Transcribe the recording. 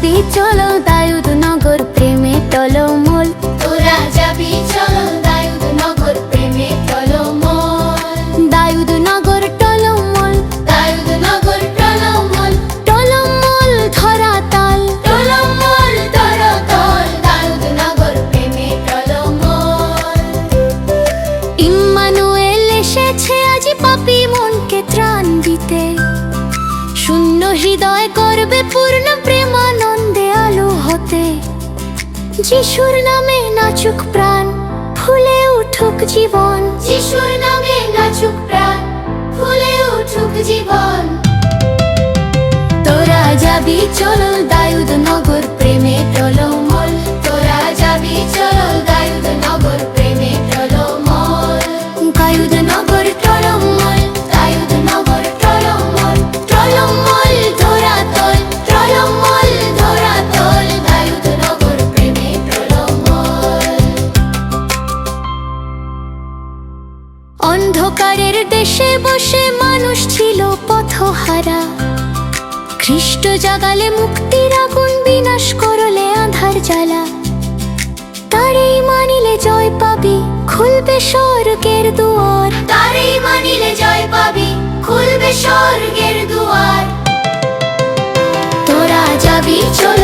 যাবি চলো দায়ুদ নগর প্রেমে টলমল, তোরা যাবি চলো দায়ুদ নগর প্রেমে টলমল। দায়ুদ নগর টলমল, দায়ুদ নগর টলমল, টলমল ধরা তাল, টলমল তরতল, দায়ুদ নগর প্রেমে টলমল। ইম্মানুয়েল এসেছে আজি পাপী মনকে ত্রাণ দিতে, শূন্য হৃদয় করবে পূর্ণ প্রেমানন্দে আলো হতে। যিশুর নামে নাচুক প্রাণ, ফুলে উঠুক জীবন, যিশুর নামে নাচুক প্রাণ, ফুলে উঠুক জীবন। তোরা যাবি চলো দায়ুদ নগর প্রেমে টলমল, তোরা যাবি চলো দায়ুদ নগর প্রেমে টলমল। দায়ুদ নগর টলমল, দায়ুদ নগর টলমল, টলমল ধরা তল, টলমল ধরাতল, দায়ুদ নগর প্রেমে টলমল। অন্ধকারের দেশে বসে মানুষ ছিল পথহারা, খ্রিস্ট জাগালে মুক্তির আগুন, বিনাশ করলে আধার জ্বালা। তারেই মানিলে জয় পাবি, খুলবে স্বর্গের দুয়ার, তারেই মানিলে জয় পাবি, খুলবে স্বর্গের দুয়ার। তোরা যাবি চলো